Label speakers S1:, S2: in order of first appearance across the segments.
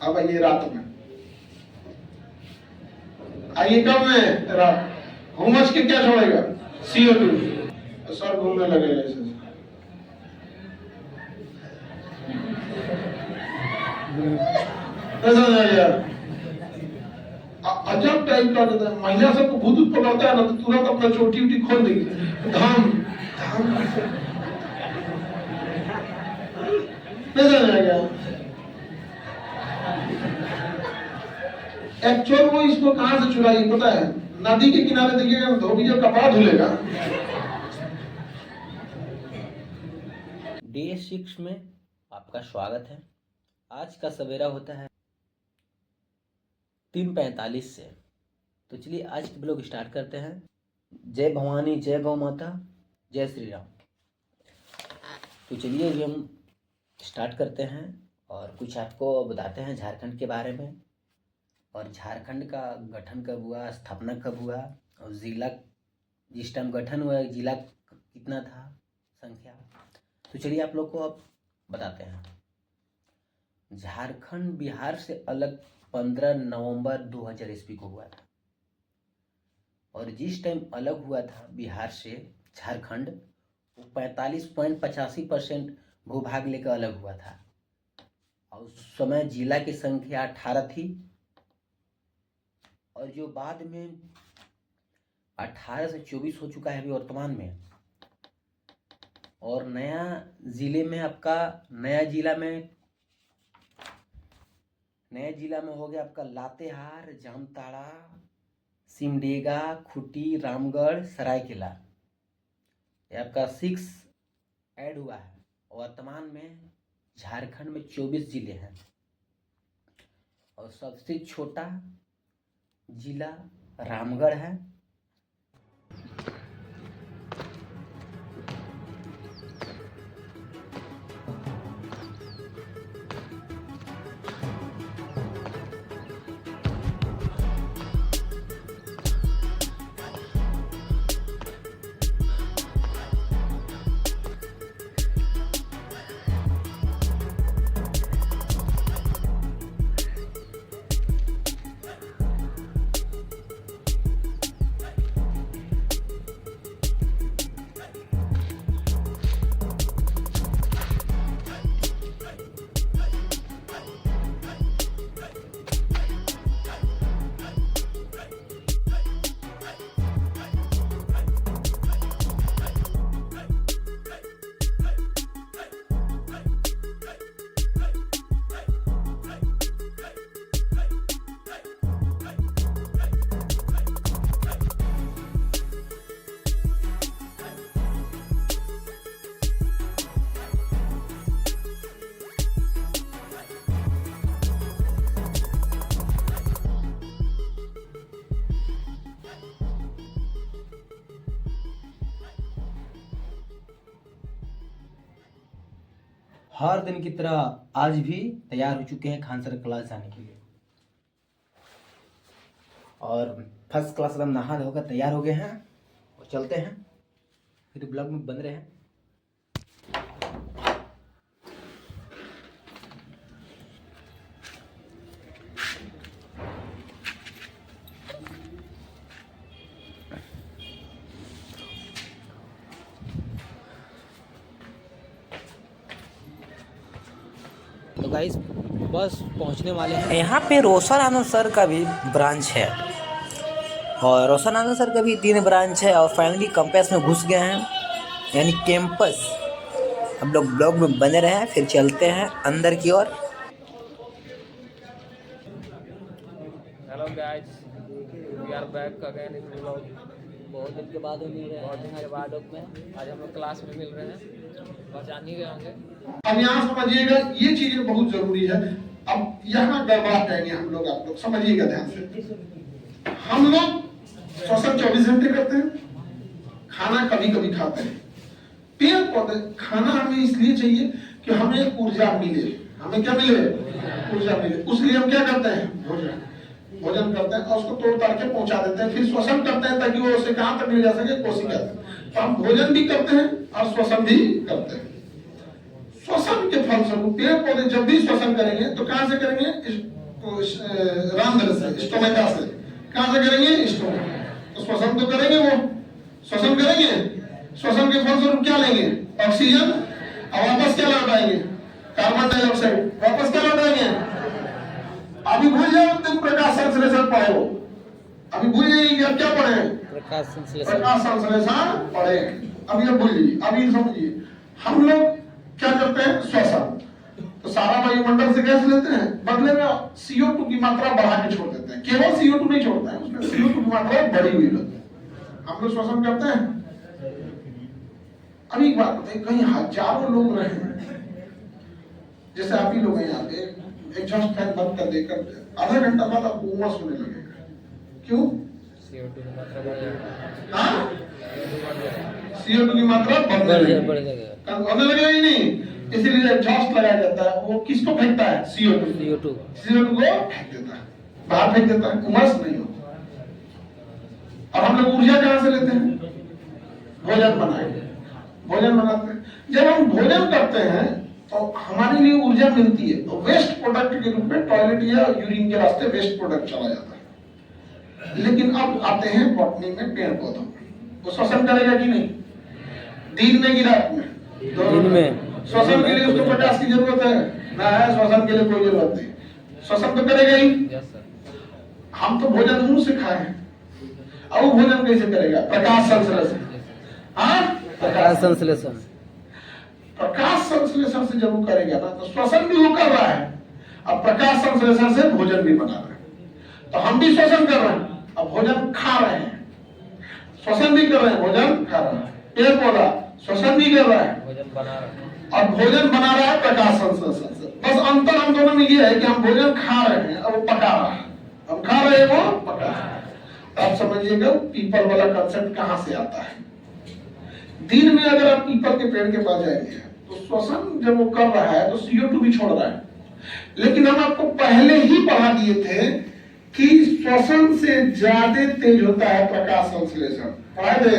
S1: अब आइए रात में, आइए कब में रात, हुमस के क्या छोड़ेगा, CO2, सर घूमने लगेगा ऐसे। अजब टाइप का रहता है। महिला सबको भूत पकड़ता है ना तो तुरंत अपना चोटी उटी खोल देगी, धाम धाम एक्चुअल वो इसको कहां से चुराई पता है? नदी के किनारे देखिएगा, धोबी जो कपड़ा धुलेगा।
S2: डे 6 में आपका स्वागत है। आज का सवेरा होता है 3:45 से। तो चलिए आज के ब्लॉग स्टार्ट करते हैं। जय भवानी, जय गौ माता, जय श्री राम। तो चलिए अभी हम स्टार्ट करते हैं और कुछ आपको बताते हैं झारखंड के बारे में, और झारखंड का गठन कब हुआ, स्थापना कब हुआ, और ज़िला जिस टाइम गठन हुआ ज़िला कितना था संख्या। तो चलिए आप लोग को अब बताते हैं। झारखंड बिहार से अलग 15 नवंबर 2000 ईस्वी को हुआ था, और जिस टाइम अलग हुआ था बिहार से झारखंड, वो 45.85% भूभाग लेकर अलग हुआ था, और उस समय जिला की संख्या 18 थी। और जो बाद में 18 से 24 हो चुका है अभी वर्तमान में। और नया जिले में आपका नया जिला में हो गया आपका लातेहार, जामताड़ा, सिमडेगा, खूंटी, रामगढ़, सरायकेला। ये आपका 6 ऐड हुआ है। वर्तमान में झारखंड में 24 जिले हैं, और सबसे छोटा जिला रामगढ़ है। हर दिन की तरह आज भी तैयार हो चुके हैं खान सर क्लास जाने के लिए, और फर्स्ट क्लास एकदम नहा धोकर तैयार हो गए हैं, और चलते हैं। फिर ब्लॉग में बन रहे हैं। तो गाइस बस पहुंचने वाले हैं। यहाँ पे रोशन आनंद सर का भी ब्रांच है, और रोशन आनंद सर का भी 3 ब्रांच है, और फाइनली कैंपस में घुस गए हैं, यानी कैंपस। हम लोग ब्लॉग में बने रहे हैं, फिर चलते हैं अंदर की ओर।
S3: Hello guys, we are back again in vlog.
S2: बहुत दिन के बाद मिल रहे हैं,
S3: बहुत दिन के बाद आज हम लोग क्लास में मिल रहे हैं, बस जान ही गए होंगे।
S1: अब यहाँ समझिएगा ये चीजें बहुत जरूरी है। अब यहाँ गड़बड़ा जाएंगे हम लोग, आप लोग समझिएगा ध्यान से। हम लोग श्वसन 24 घंटे करते हैं, खाना कभी कभी खाते हैं। पेड़ पौधे खाना हमें इसलिए चाहिए कि हमें ऊर्जा मिले। हमें क्या मिले? ऊर्जा मिले। उसलिए हम क्या करते हैं? भोजन करते हैं, और उसको तोड़ ताड़ के पहुंचा देते हैं, फिर श्वसन करते हैं ताकि वो उसे कहां तक ले जा सके, कोशिका तक। तो हम भोजन भी करते हैं और श्वसन भी करते हैं। श्वसन के फलस्वरूप पेड़ पौधे जब भी श्वसन करेंगे तो कहां से करेंगे? रंध्र से, स्टोमेटा से। कहां से करेंगे? स्टोमेटा। तो श्वसन तो करेंगे, वो श्वसन करेंगे, श्वसन के फलस्वरूप क्या लेंगे? ऑक्सीजन, और वापस क्या लौटाएंगे? Carbon dioxide. वापस क्या लौटाएंगे? अभी भूल जाओ तुम प्रकाश संश्लेषण पढ़ो, अभी भूल जाइए कि अब क्या पढ़े?
S2: प्रकाश संश्लेषण।
S1: प्रकाश संश्लेषण पढ़े, अभी अब भूल जाइए। अभी समझिए, हम लोग क्या करते हैं? श्वसन। तो सारा वायुमंडल से गैस लेते हैं, बदले में CO2 की मात्रा बढ़ा के छोड़ देते हैं। केवल CO2 नहीं छोड़ते हैं, उसमें CO2 की मात्रा बढ़ी हुई रहती है। हम लोग श्वसन करते हैं। अभी एक बात बताइए, कहीं हजारों लोग रहे हैं, जैसे आप ही लोग हैं यहाँ पे, एग्जॉस्ट फैन बंद कर देकर आधा घंटा बाद आपको उमस होने लगेगा। क्यों?
S3: CO2 की मात्रा बढ़ जाएगी।
S1: हाँ, CO2 की मात्रा बढ़ने लगेगा, होने लगेगा ही नहीं, इसीलिए एग्जॉस्ट लगाया जाता है। वो किसको फेंकता है? CO2 को फेंक देता है, बाहर फेंक देता है, उमस नहीं होता। और हम लोग ऊर्जा कहां से लेते हैं? भोजन बनाएंगे, भोजन बनाते हैं। जब हम भोजन करते हैं तो हमारे लिए ऊर्जा मिलती है, तो वेस्ट प्रोडक्ट के रूप में टॉयलेट या यूरिन के रास्ते वेस्ट प्रोडक्ट चला जाता है। लेकिन अब आते हैं बॉटनी में, पेड़ पौधों में, वो श्वसन करेगा कि नहीं? दिन में कि रात में?
S2: दिन में।
S1: श्वसन के लिए उसको पोटास की जरूरत है ना? है श्वसन के लिए कोई जरूरत नहीं, श्वसन तो करेगा ही।
S3: Yes sir.
S1: हम तो भोजन मुंह से खाए हैं, अब वो भोजन कैसे करेगा? प्रकाश संश्लेषण। हाँ,
S2: प्रकाश संश्लेषण।
S1: प्रकाश संश्लेषण से जब वो करेगा ना, तो श्वसन भी वो कर रहा है, अब प्रकाश संश्लेषण से भोजन भी बना रहा है। तो हम भी श्वसन कर रहे हैं, अब भोजन खा रहे हैं। श्वसन भी कर रहे हैं, भोजन खा रहे हैं। पेड़ पौधा श्वसन भी कर रहा है,
S3: भोजन बना रहा है,
S1: और भोजन बना रहा है प्रकाश संश्लेषण से। बस अंतर हम दोनों में ये है कि हम भोजन खा रहे हैं और वो पका रहा है, हम खा रहे हैं, वो पका रहा है। तो आप समझिएगा पीपल वाला कंसेप्ट कहां से आता है। दिन में अगर आप पीपल के पेड़ के पास जाएंगे तो श्वसन जब वो कर रहा है तो CO2 भी छोड़ रहा है, लेकिन हम आपको पहले ही पढ़ा दिए थे कि श्वसन से ज्यादा तेज होता है प्रकाश संश्लेषण। पढ़ा दे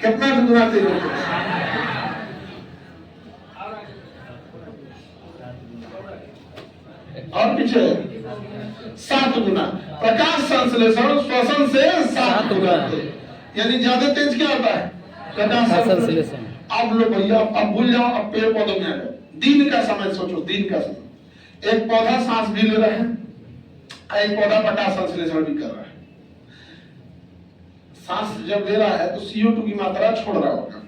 S1: कितना गुना तेज होता है? और पीछे 7 गुना। प्रकाश संश्लेषण श्वसन से 7 गुना तेज, यानी ज्यादा तेज क्या होता है? प्रकाश संश्लेषण। अब लो भैया, अब भूल जाओ, अब पेड़ पौधों में आ जाओ। दिन का समय सोचो, दिन का समय। एक पौधा सांस भी ले रहा है, एक पौधा प्रकाश संश्लेषण भी कर रहा है। सांस जब ले रहा है तो CO2 की मात्रा छोड़ रहा होगा,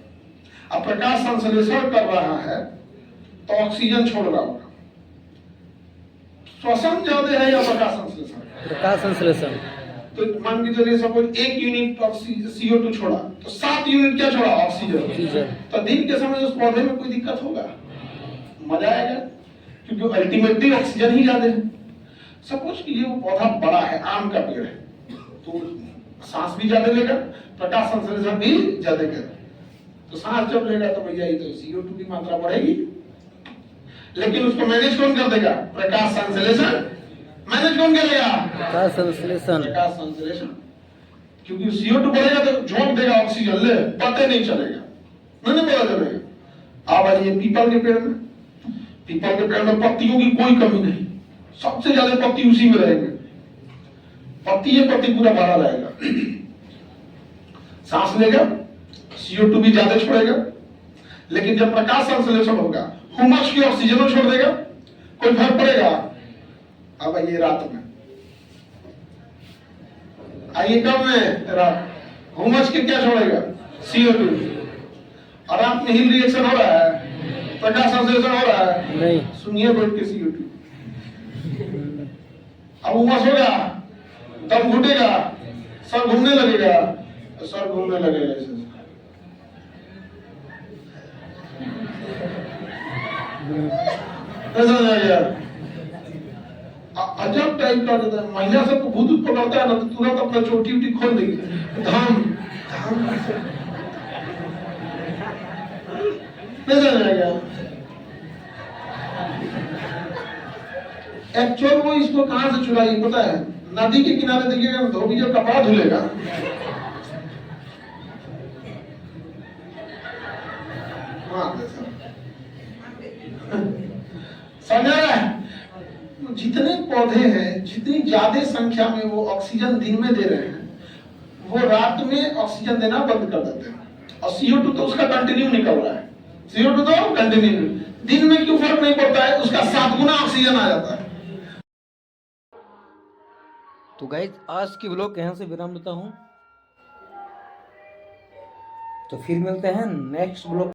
S1: अब प्रकाश संश्लेषण कर रहा है तो ऑक्सीजन छोड़ रहा होगा। श्वसन ज्यादा है या प्रकाश संश्लेषण?
S2: प्रकाश संश्लेषण।
S1: तो मान के चलिए सपोज 1 यूनिट CO2 छोड़ा तो 7 यूनिट क्या छोड़ा? ऑक्सीजन। तो दिन के समय उस पौधे में कोई दिक्कत होगा? मजा आएगा, क्योंकि अल्टीमेटली ऑक्सीजन ही ज्यादा है। सपोज कि ये वो पौधा बड़ा है, आम का पेड़ है, तो सांस भी ज्यादा लेगा, प्रकाश संश्लेषण भी ज्यादा करेगा। तो सांस जब लेगा तो भैया ये तो CO2 की मात्रा बढ़ेगी, लेकिन उसको मैनेज कौन कर देगा? प्रकाश संश्लेषण मैनेज कौन करेगा?
S2: प्रकाश संश्लेषण।
S1: प्रकाश संश्लेषण, क्योंकि CO2 बढ़ेगा तो झोंक देगा ऑक्सीजन, ले पता नहीं चलेगा, नहीं पता चलेगा। अब आइए पीपल के पेड़ में, पीपल के पेड़ में पत्तियों की कोई कमी नहीं, सबसे ज्यादा पत्ती उसी में रहेंगे, पत्ती ये पत्ती पूरा भरा रहेगा। सांस लेगा, CO2 भी ज्यादा छोड़ेगा, लेकिन जब प्रकाश संश्लेषण होगा हुमस की ऑक्सीजन छोड़ देगा, कोई फर्क पड़ेगा? अब आइए रात में, आइए कब में? रात। हुमस के क्या छोड़ेगा? CO2। और रात में हिल रिएक्शन हो रहा है, प्रकाश संश्लेषण हो रहा है?
S2: नहीं।
S1: सुनिए बैठ के CO2। अब हुमस होगा, दम घुटेगा, सर घूमने लगेगा, सर घूमने लगेगा ऐसे। ऐसा नहीं यार, अजब टाइप का होता है। महिला सबको भूत पकड़ता है ना तो तुरंत अपना चोटी उटी खोल देगी, धाम धाम ऐसा नहीं। एक्चुअल वो इसको कहां से चुराई पता है? नदी के किनारे देखिएगा, धोबी जब कपड़ा धुलेगा समझ रहा है? जितने पौधे हैं, जितनी ज्यादा संख्या में वो ऑक्सीजन दिन में दे रहे हैं, वो रात में ऑक्सीजन देना बंद कर देते हैं। और CO2 तो उसका कंटिन्यू निकल रहा है, CO2 तो कंटिन्यू। दिन में क्यों फर्क नहीं पड़ता है? उसका 7 गुना ऑक्सीजन आ जाता है।
S2: तो गाइज आज की ब्लॉग यहाँ से विराम लेता हूँ। तो फिर मिलते हैं नेक्स्ट ब्लॉग।